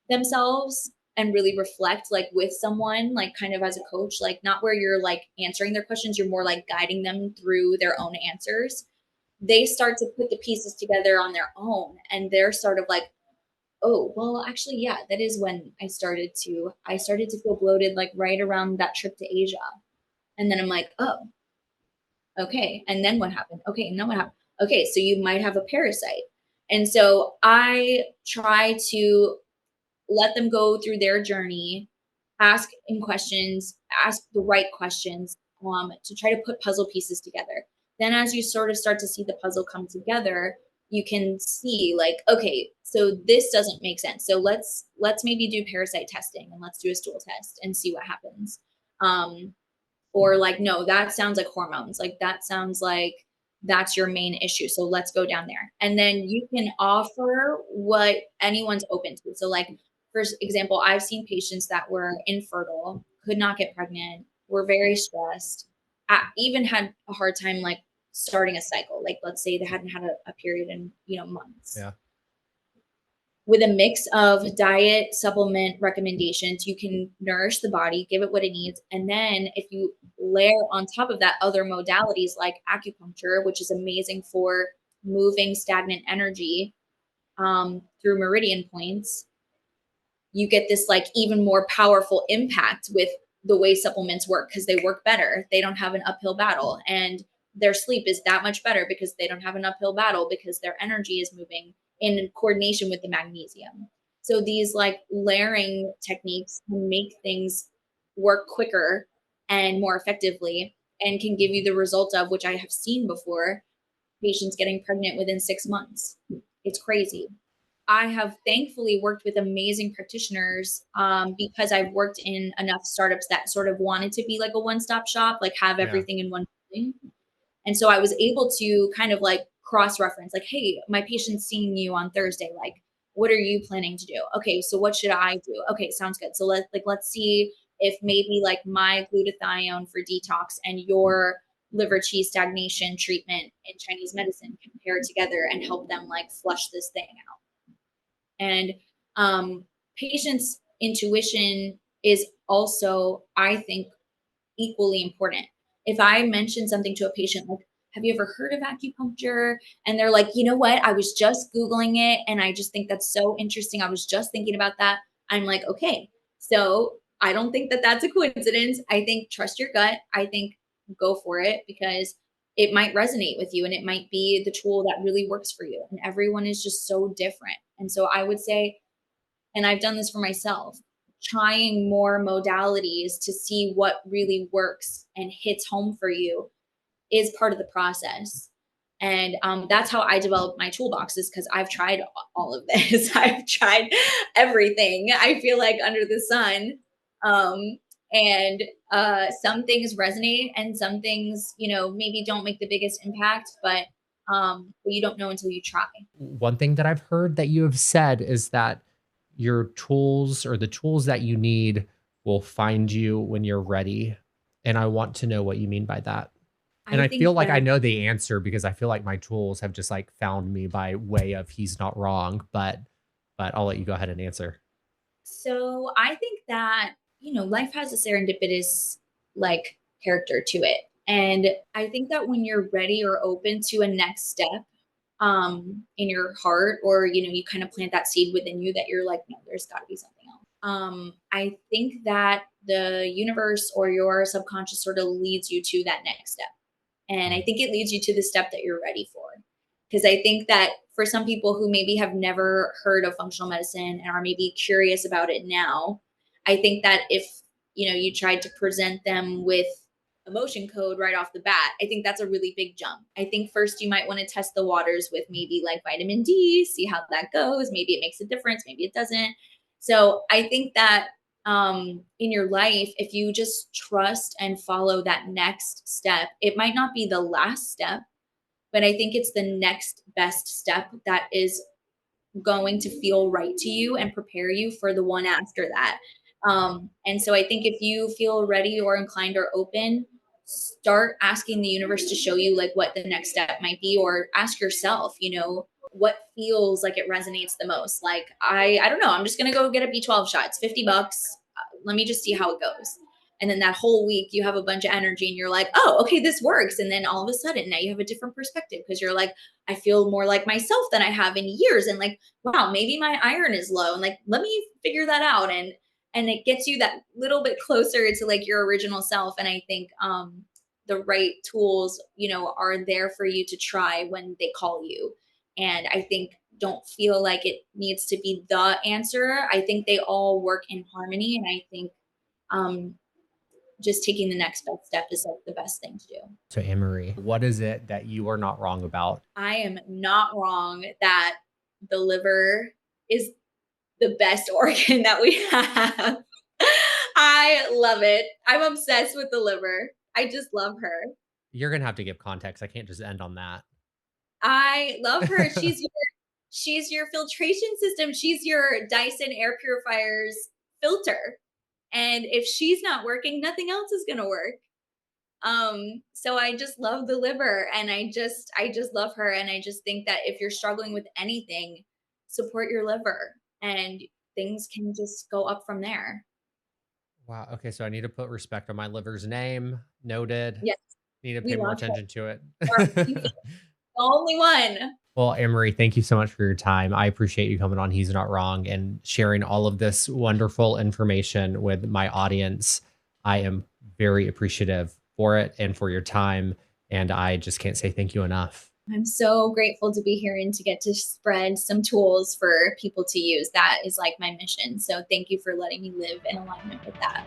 [SPEAKER 2] themselves and really reflect like with someone, like kind of as a coach, like not where you're like answering their questions, you're more like guiding them through their own answers. They start to put the pieces together on their own and they're sort of like, oh, well, actually, yeah, that is when I started to feel bloated like right around that trip to Asia. And then I'm like, oh, okay. And then what happened? Okay, and then what happened? Okay, so you might have a parasite. And so I try to let them go through their journey, ask in questions, ask the right questions, to try to put puzzle pieces together. Then, as you sort of start to see the puzzle come together, you can see like, okay, so this doesn't make sense. So let's maybe do parasite testing and let's do a stool test and see what happens. Or like, no, that sounds like hormones. Like that sounds like that's your main issue. So let's go down there. And then you can offer what anyone's open to. So like, for example, I've seen patients that were infertile, could not get pregnant, were very stressed, even had a hard time like starting a cycle. Like let's say they hadn't had a period in, months
[SPEAKER 1] Yeah.
[SPEAKER 2] with a mix of diet supplement recommendations. You can nourish the body, give it what it needs. And then if you layer on top of that other modalities like acupuncture, which is amazing for moving stagnant energy through meridian points, you get this like even more powerful impact with the way supplements work because they work better. They don't have an uphill battle. And their sleep is that much better because they don't have an uphill battle because their energy is moving in coordination with the magnesium. So these like layering techniques can make things work quicker and more effectively and can give you the result of which I have seen before patients getting pregnant within 6 months. It's crazy. I have thankfully worked with amazing practitioners because I've worked in enough startups that sort of wanted to be like a one-stop shop, like have
[SPEAKER 1] Yeah.
[SPEAKER 2] everything in one building. And so I was able to kind of like cross-reference, like, hey, my patient's seeing you on Thursday. Like, what are you planning to do? Okay, so what should I do? Okay, sounds good. So let's see if maybe like my glutathione for detox and your liver qi stagnation treatment in Chinese medicine can pair together and help them like flush this thing out. And patients' intuition is also, I think, equally important. If I mention something to a patient, like, have you ever heard of acupuncture? And they're like, you know what? I was just Googling it and I just think that's so interesting. I was just thinking about that. I'm like, okay. So I don't think that that's a coincidence. I think trust your gut. I think go for it because it might resonate with you and it might be the tool that really works for you. And everyone is just so different. And so I would say, and I've done this for myself, trying more modalities to see what really works and hits home for you is part of the process. And that's how I developed my toolboxes because I've tried all of this. I've tried everything, I feel like, under the sun. Um, and some things resonate and some things, maybe don't make the biggest impact, but you don't know until you try.
[SPEAKER 1] One thing that I've heard that you have said is that your tools or the tools that you need will find you when you're ready. And I want to know what you mean by that. And
[SPEAKER 2] I
[SPEAKER 1] I
[SPEAKER 2] think
[SPEAKER 1] feel like I
[SPEAKER 2] that
[SPEAKER 1] know the answer because I feel like my tools have just like found me by way of he's not wrong, but I'll let you go ahead and answer.
[SPEAKER 2] So I think that, life has a serendipitous like character to it. And I think that when you're ready or open to a next step in your heart, or you kind of plant that seed within you that you're like, no, there's got to be something else. I think that the universe or your subconscious sort of leads you to that next step. And I
[SPEAKER 1] Mm.
[SPEAKER 2] think it leads you to the step that you're ready for. Because I think that for some people who maybe have never heard of functional medicine and are maybe curious about it now, I think that if you tried to present them with emotion code right off the bat, I think that's a really big jump. I think first you might want to test the waters with maybe like vitamin D, see how that goes. Maybe it makes a difference, maybe it doesn't. So I think that in your life, if you just trust and follow that next step, it might not be the last step, but I think it's the next best step that is going to feel right to you and prepare you for the one after that. And so I think if you feel ready or inclined or open, start asking the universe to show you like what the next step might be, or ask yourself, what feels like it resonates the most. Like I don't know, I'm just gonna go get a B12 shot. It's $50. Let me just see how it goes. And then that whole week you have a bunch of energy and you're like, oh, okay, this works. And then all of a sudden now you have a different perspective because you're like, I feel more like myself than I have in years. And like, wow, maybe my iron is low. And like, let me figure that out. And it gets you that little bit closer to like your original self. And I think the right tools, are there for you to try when they call you. And I think don't feel like it needs to be the answer. I think they all work in harmony. And I think um, just taking the next best step is like the best thing to do.
[SPEAKER 1] So Anne-Marie, what is it that you are not wrong about?
[SPEAKER 2] I am not wrong that the liver is the best organ that we have. I love it. I'm obsessed with the liver. I just love her.
[SPEAKER 1] You're gonna have to give context. I can't just end on that.
[SPEAKER 2] I love her. She's your filtration system. She's your Dyson air purifier's filter. And if she's not working, nothing else is going to work. So I just love the liver, and I just love her. And I just think that if you're struggling with anything, support your liver and things can just go up from there.
[SPEAKER 1] Wow. Okay, so I need to put respect on my liver's name. Noted.
[SPEAKER 2] Yes,
[SPEAKER 1] Need to
[SPEAKER 2] we
[SPEAKER 1] pay more
[SPEAKER 2] love her.
[SPEAKER 1] attention to
[SPEAKER 2] She's
[SPEAKER 1] it.
[SPEAKER 2] the only one.
[SPEAKER 1] Well, Anne-Marie, thank you so much for your time. I appreciate you coming on He's Not Wrong and sharing all of this wonderful information with my audience. I am very appreciative for it and for your time. And I just can't say thank you enough.
[SPEAKER 2] I'm so grateful to be here and to get to spread some tools for people to use. That is like my mission. So thank you for letting me live in alignment with that.